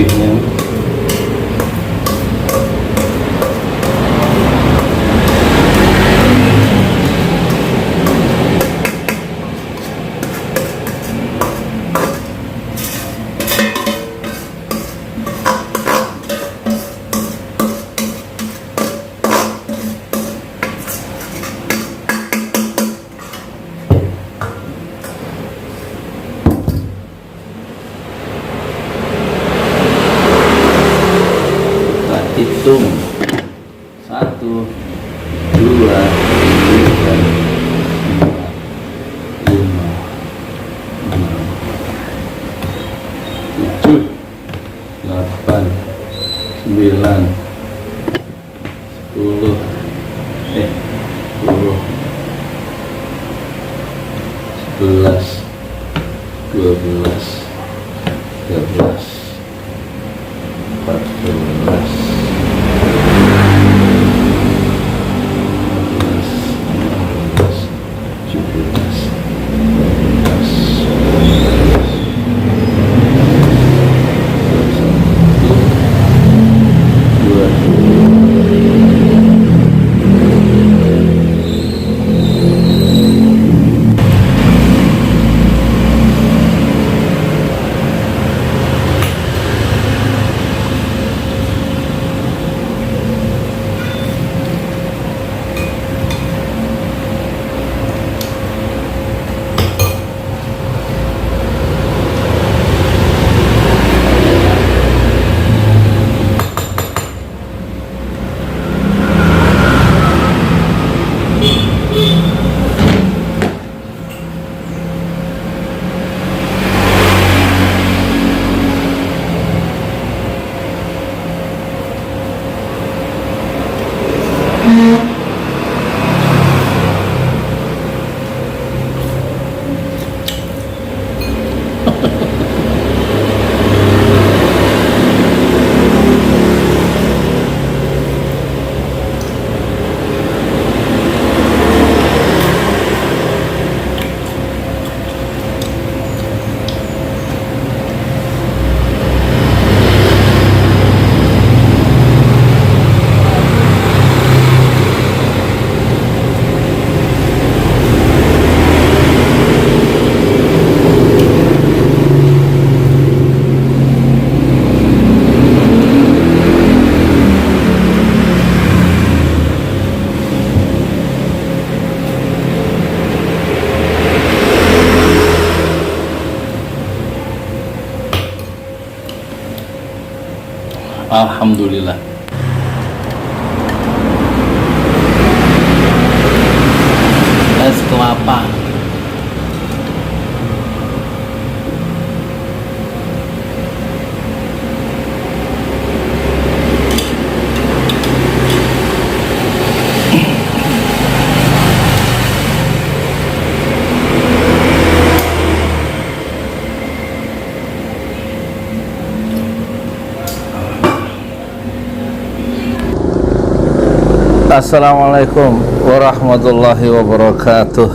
putihnya. Hitung 1, 2, 3, 4, 5, 6, 7, 8, 9, 10, 11, 12, 13, 14, Alhamdulillah. Es kelapa. Assalamualaikum warahmatullahi wabarakatuh.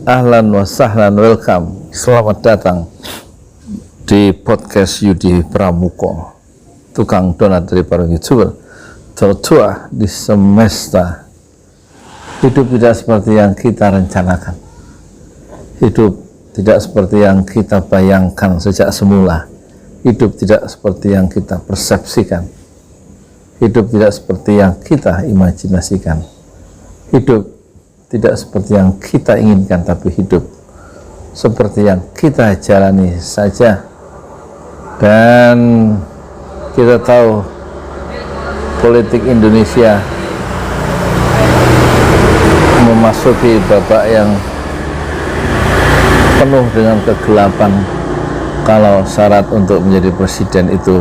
Ahlan wa sahlan, welcome. Selamat datang di podcast Yudi Pramuko, tukang donat dari para YouTuber tertua di semesta. Hidup tidak seperti yang kita rencanakan. Hidup tidak seperti yang kita bayangkan sejak semula. Hidup tidak seperti yang kita persepsikan. Hidup tidak seperti yang kita imajinasikan. Hidup tidak seperti yang kita inginkan, tapi hidup seperti yang kita jalani saja. Dan kita tahu politik Indonesia memasuki babak yang penuh dengan kegelapan. Kalau syarat untuk menjadi presiden itu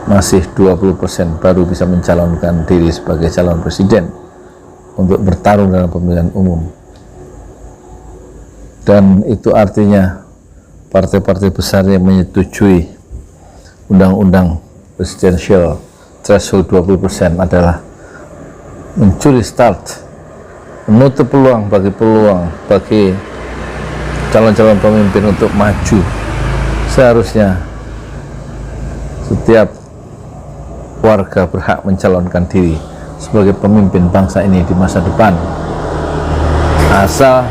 masih 20% baru bisa mencalonkan diri sebagai calon presiden untuk bertarung dalam pemilihan umum. Dan itu artinya partai-partai besar yang menyetujui undang-undang presidensial threshold 20% adalah mencuri start, menutup peluang bagi calon-calon pemimpin untuk maju. Seharusnya setiap warga berhak mencalonkan diri sebagai pemimpin bangsa ini di masa depan, asal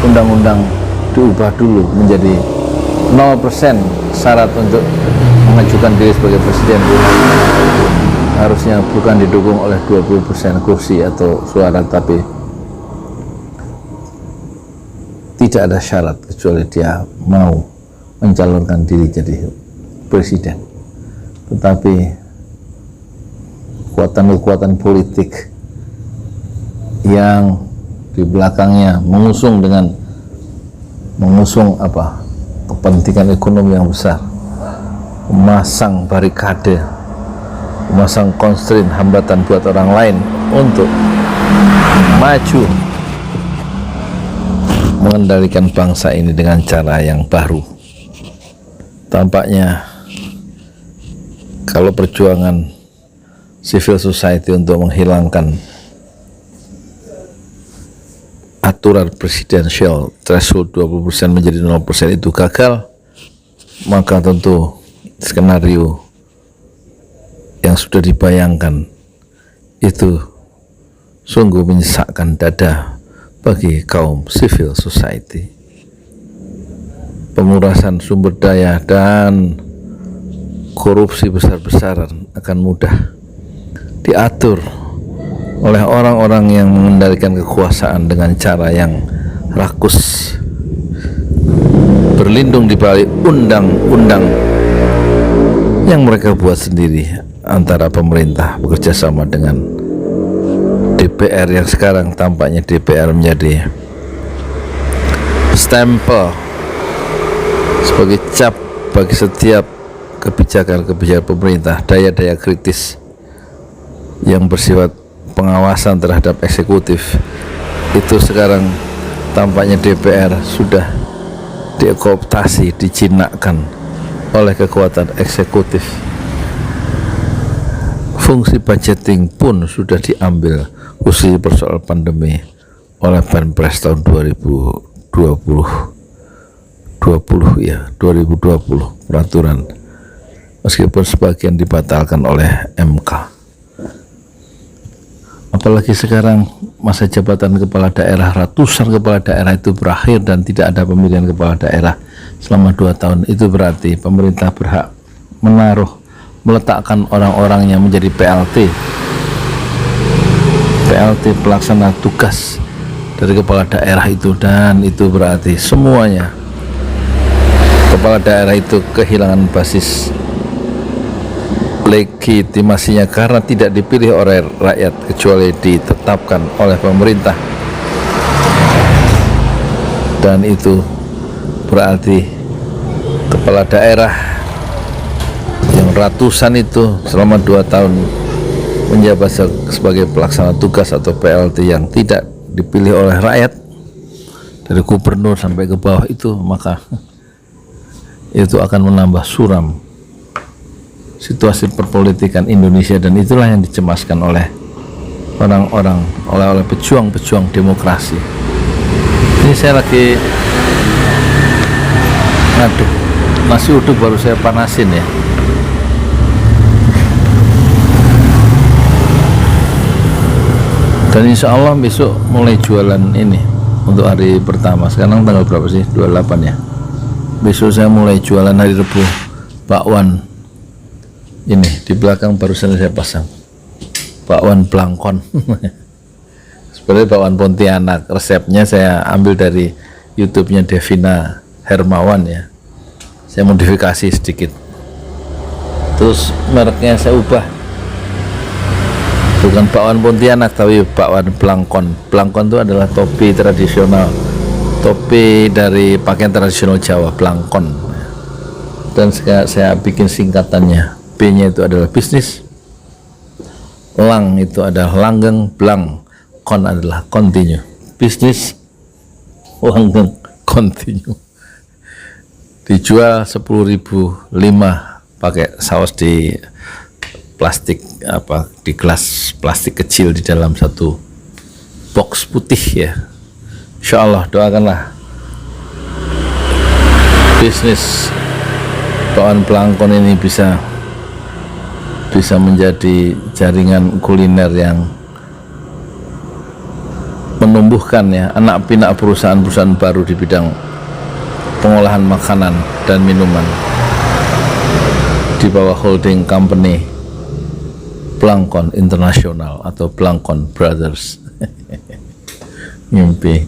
undang-undang diubah dulu menjadi 0% syarat untuk mengajukan diri sebagai presiden. Harusnya bukan didukung oleh 20% kursi atau suara, tapi tidak ada syarat kecuali dia mau mencalonkan diri jadi presiden. Tetapi kekuatan-kekuatan politik yang di belakangnya mengusung kepentingan ekonomi yang besar, memasang barikade, memasang constraint, hambatan buat orang lain untuk maju mengendalikan bangsa ini dengan cara yang baru. Tampaknya kalau perjuangan civil society untuk menghilangkan aturan presidensial threshold 20% menjadi 0% itu gagal, maka tentu skenario yang sudah dibayangkan itu sungguh menyesakkan dada bagi kaum civil society. Pengurasan sumber daya dan korupsi besar-besaran akan mudah diatur oleh orang-orang yang mengendalikan kekuasaan dengan cara yang rakus, berlindung di balik undang-undang yang mereka buat sendiri antara pemerintah bekerja sama dengan DPR, yang sekarang tampaknya DPR menjadi stempel sebagai cap bagi setiap kebijakan-kebijakan pemerintah, daya-daya kritis yang bersifat pengawasan terhadap eksekutif. Itu sekarang tampaknya DPR sudah dikooptasi, dijinakkan oleh kekuatan eksekutif. Fungsi budgeting pun sudah diambil khusus persoalan pandemi oleh Banpres tahun 2020 peraturan, meskipun sebagian dibatalkan oleh MK. Apalagi sekarang masa jabatan kepala daerah, ratusan kepala daerah itu berakhir dan tidak ada pemilihan kepala daerah selama 2 tahun. Itu berarti pemerintah berhak meletakkan orang-orangnya menjadi PLT pelaksana tugas dari kepala daerah itu, dan itu berarti semuanya kepala daerah itu kehilangan basis legitimasinya karena tidak dipilih oleh rakyat kecuali ditetapkan oleh pemerintah. Dan itu berarti kepala daerah yang ratusan itu selama 2 tahun menjabat sebagai pelaksana tugas atau PLT yang tidak dipilih oleh rakyat, dari gubernur sampai ke bawah itu, maka itu akan menambah suram situasi perpolitikan Indonesia, dan itulah yang dicemaskan oleh orang-orang, oleh pejuang-pejuang demokrasi. Ini saya lagi nasi uduk baru saya panasin ya. Dan insya Allah besok mulai jualan ini untuk hari pertama. Sekarang tanggal berapa sih? 28 ya. Besok saya mulai jualan hari Rabu bakwan. Ini di belakang barusan saya pasang bakwan Blangkon. Sebenarnya bakwan Pontianak, resepnya saya ambil dari YouTube-nya Devina Hermawan ya. Saya modifikasi sedikit. Terus mereknya saya ubah. Bukan bakwan Pontianak tapi bakwan Blangkon. Blangkon itu adalah topi tradisional, topi dari pakaian tradisional Jawa, Blangkon. Dan saya bikin singkatannya. B-nya itu adalah bisnis, lang itu adalah langgeng, blang, kon adalah continue. Bisnis, langgeng, continue. Dijual 10.005 pakai saus di plastik, di gelas plastik kecil di dalam satu box putih ya. Insya Allah doakanlah bisnis pohon pelangkon ini bisa menjadi jaringan kuliner yang menumbuhkan ya anak pinak perusahaan-perusahaan baru di bidang pengolahan makanan dan minuman di bawah holding company Plankton International atau Plankton Brothers. Mimpi,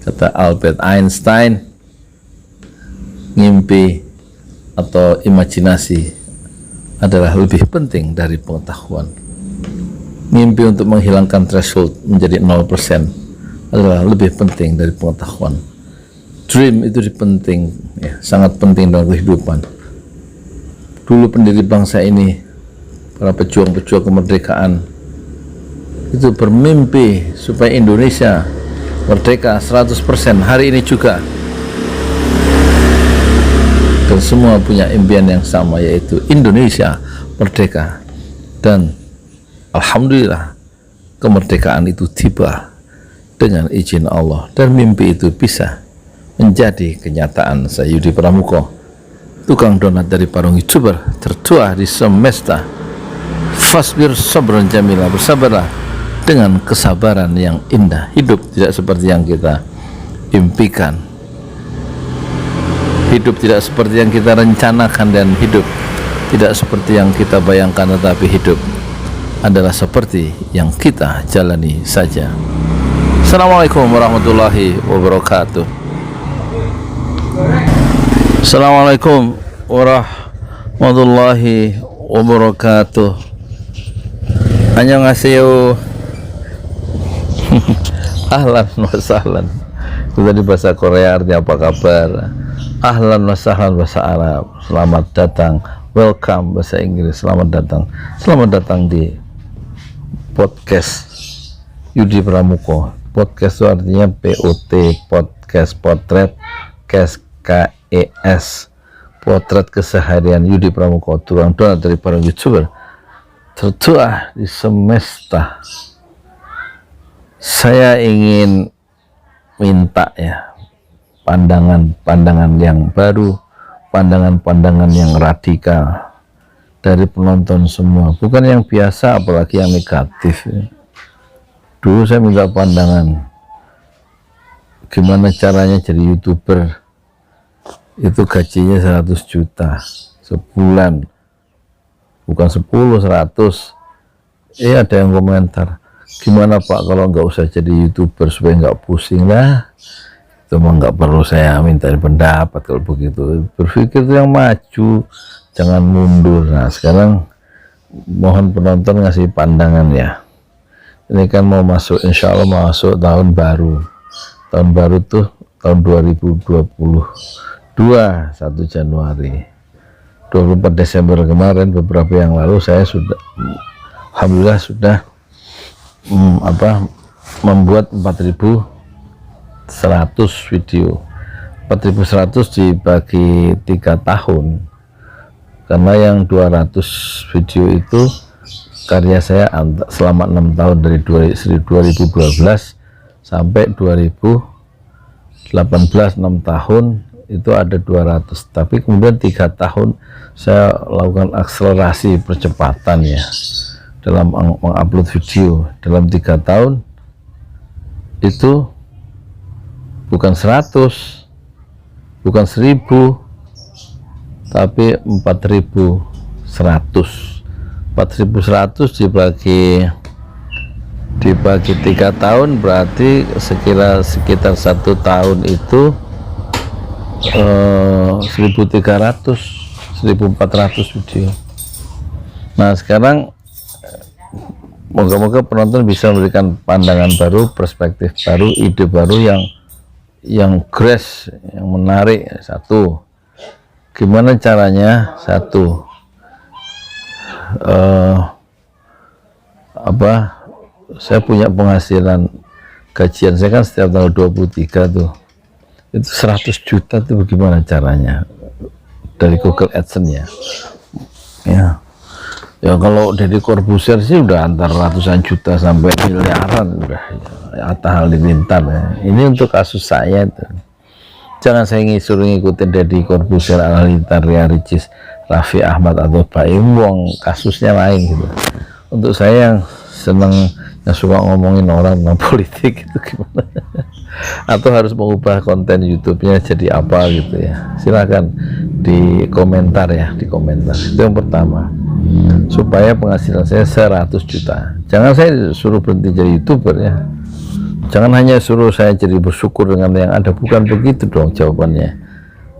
kata Albert Einstein, mimpi atau imajinasi adalah lebih penting dari pengetahuan. Mimpi untuk menghilangkan threshold menjadi 0% adalah lebih penting dari pengetahuan. Dream itu penting, ya, sangat penting dalam kehidupan. Dulu pendiri bangsa ini, para pejuang-pejuang kemerdekaan itu bermimpi supaya Indonesia merdeka 100%. Hari ini juga, dan semua punya impian yang sama, yaitu Indonesia merdeka. Dan alhamdulillah kemerdekaan itu tiba dengan izin Allah, dan mimpi itu bisa menjadi kenyataan. Saya Yudi Pramuko, tukang donat dari Parung YouTuber tertua di semesta. Fasbir sabran jamila, bersabarlah dengan kesabaran yang indah. Hidup tidak seperti yang kita impikan, hidup tidak seperti yang kita rencanakan, dan hidup tidak seperti yang kita bayangkan, tetapi hidup adalah seperti yang kita jalani saja. Assalamualaikum warahmatullahi wabarakatuh. Assalamualaikum warahmatullahi wabarakatuh. Annyeonghaseyo. Ahlan wa sahlan. Itu tadi bahasa Korea, artinya apa kabar. Ahlan wa sahlan bahasa Arab, selamat datang. Welcome bahasa Inggris, selamat datang di podcast Yudi Pramuko. Podcast itu artinya POT, podcast, potret, KES, potret keseharian Yudi Pramuko, tukang donat dari para YouTuber tertua di semesta. Saya ingin minta ya pandangan-pandangan yang baru, pandangan-pandangan yang radikal dari penonton semua, bukan yang biasa, apalagi yang negatif ya. Dulu saya minta pandangan gimana caranya jadi YouTuber itu gajinya 100 juta sebulan, bukan 10, 100. Ada yang komentar, gimana Pak kalau nggak usah jadi YouTuber supaya nggak pusing lah. Itu mah nggak perlu saya minta pendapat kalau begitu. Berpikir itu yang maju, jangan mundur. Nah sekarang mohon penonton ngasih pandangan ya. Ini kan mau masuk, insya Allah masuk tahun baru. Tahun baru tuh tahun 2022, 1 Januari. 24 Desember kemarin, beberapa yang lalu saya sudah, alhamdulillah sudah membuat 4.100 video. 4.100 dibagi 3 tahun, karena yang 200 video itu karya saya selama 6 tahun, dari 2012 sampai 2018, 6 tahun itu ada 200. Tapi kemudian 3 tahun saya lakukan akselerasi percepatan ya dalam mengupload video. Dalam 3 tahun itu bukan 100, bukan 1000, tapi 4.100. 4.100 dibagi 3 tahun berarti sekitar 1 tahun itu 1.300, 1.400 video. Nah sekarang moga-moga penonton bisa memberikan pandangan baru, perspektif baru, ide baru yang grace, yang menarik. Satu, gimana caranya? Satu, saya punya penghasilan gajian saya kan setiap tanggal 23 tuh, itu 100 juta tuh bagaimana caranya dari Google AdSense ya kalau Deddy Corbuzier sih udah antar ratusan juta sampai miliaran udah ya, Atta Halilintar ya. Ini untuk kasus saya tuh. Jangan saya suruh ngikutin Deddy Corbuzier, Alalita, Ria Ricis, Raffi Ahmad atau Baim Wong, kasusnya lain gitu. Untuk saya yang seneng, yang suka ngomongin orang tentang politik itu gimana? Atau harus mengubah konten YouTube-nya jadi apa gitu ya, silakan di komentar ya, di komentar. Itu yang pertama, supaya penghasilan saya 100 juta. Jangan saya suruh berhenti jadi YouTuber ya, jangan hanya suruh saya jadi bersyukur dengan yang ada, bukan begitu dong jawabannya.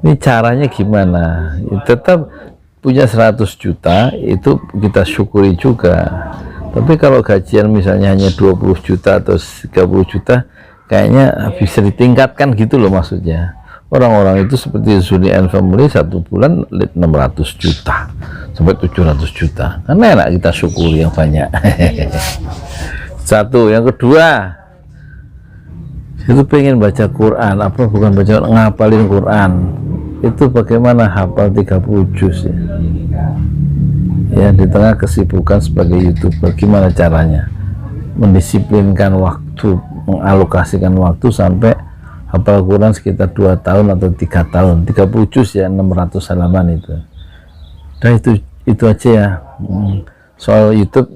Ini caranya gimana? Tetap punya 100 juta itu kita syukuri juga. Tapi kalau gajian misalnya hanya 20 juta atau 30 juta, kayaknya bisa ditingkatkan gitu loh maksudnya. Orang-orang itu seperti Zuni and Family 1 bulan 600 juta sampai 700 juta. Karena enak kita syukuri yang banyak. Satu. Yang kedua, itu pengen baca Quran, apa bukan baca, ngapalin Quran. Itu bagaimana hafal 30 juz ya? Ya, di tengah kesibukan sebagai YouTuber, gimana caranya mendisiplinkan waktu, mengalokasikan waktu sampai hafal Quran sekitar 2 tahun atau 3 tahun, 30 juz ya, 600 halaman itu. Nah itu aja ya. Soal YouTube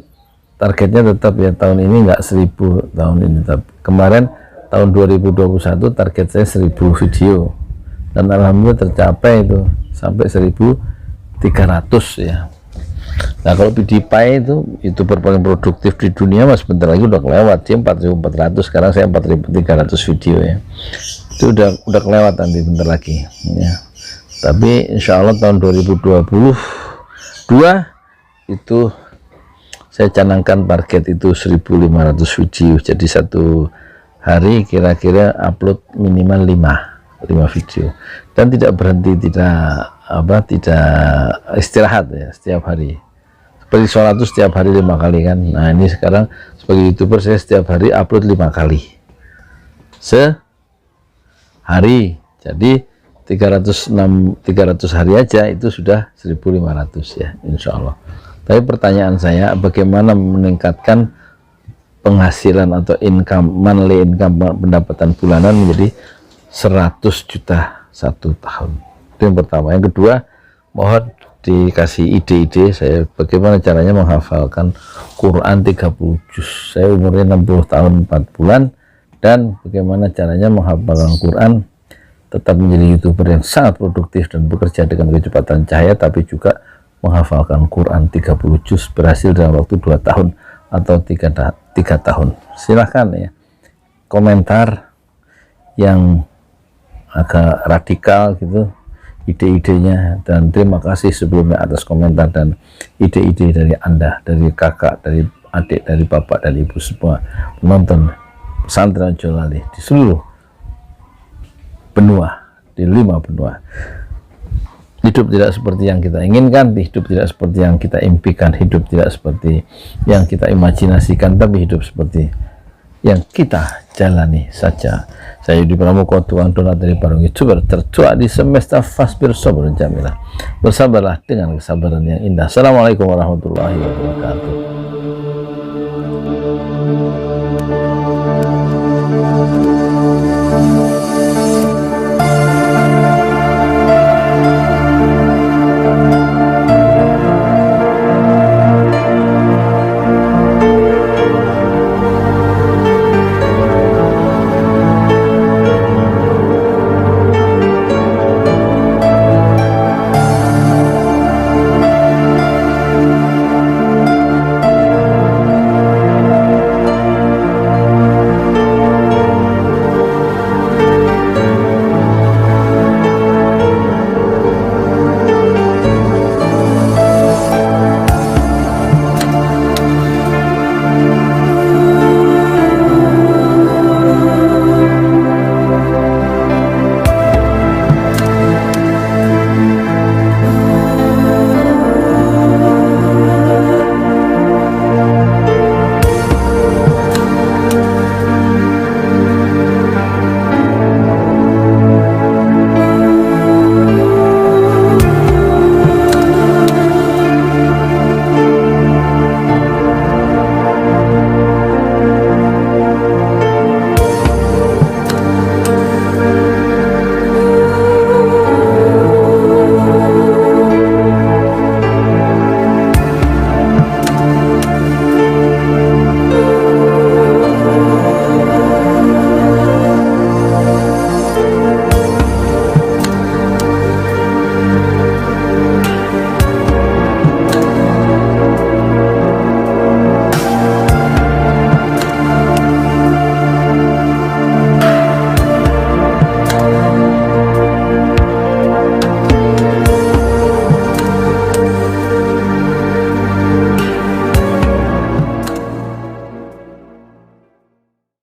targetnya tetap ya, tahun ini nggak 1000 tahun ini, tapi kemarin tahun 2021 target saya 1000 video, dan alhamdulillah tercapai itu sampai 1300 ya. Nah kalau PewDiePie itu YouTuber paling produktif di dunia, mas bentar lagi udah kelewat, dia 4400, sekarang saya 4300 video ya. Itu udah kelewat nanti bentar lagi ya. Tapi insya Allah tahun 2022 itu saya canangkan target itu 1500 video, jadi satu hari kira-kira upload minimal 5 video, dan tidak berhenti, tidak istirahat ya, setiap hari. Seperti sholat itu setiap hari 5 kali kan. Nah ini sekarang sebagai YouTuber saya setiap hari upload 5 kali sehari, jadi 300 hari aja itu sudah 1500 ya insya Allah. Tapi pertanyaan saya, bagaimana meningkatkan penghasilan atau income, monthly income, pendapatan bulanan menjadi 100 juta 1 tahun. Itu yang pertama. Yang kedua, mohon dikasih ide-ide saya bagaimana caranya menghafalkan Quran 30 juz. Saya umurnya 60 tahun 4 bulan, dan bagaimana caranya menghafalkan Quran tetap menjadi YouTuber yang sangat produktif dan bekerja dengan kecepatan cahaya, tapi juga menghafalkan Quran 30 juz berhasil dalam waktu 2 tahun atau 3 tahun. Silahkan ya komentar yang agak radikal gitu ide-idenya, dan terima kasih sebelumnya atas komentar dan ide-ide dari Anda, dari kakak, dari adik, dari bapak, dari ibu, semua penonton pesantren Jolali di seluruh benua, di 5 benua. Hidup tidak seperti yang kita inginkan, hidup tidak seperti yang kita impikan, hidup tidak seperti yang kita imajinasikan, tapi hidup seperti yang kita jalani saja. Saya Yudi Pramuko, tukang donat dari Parung YouTuber tertua di semesta Fasbir Sabrun Jamilah. Bersabarlah dengan kesabaran yang indah. Assalamualaikum warahmatullahi wabarakatuh.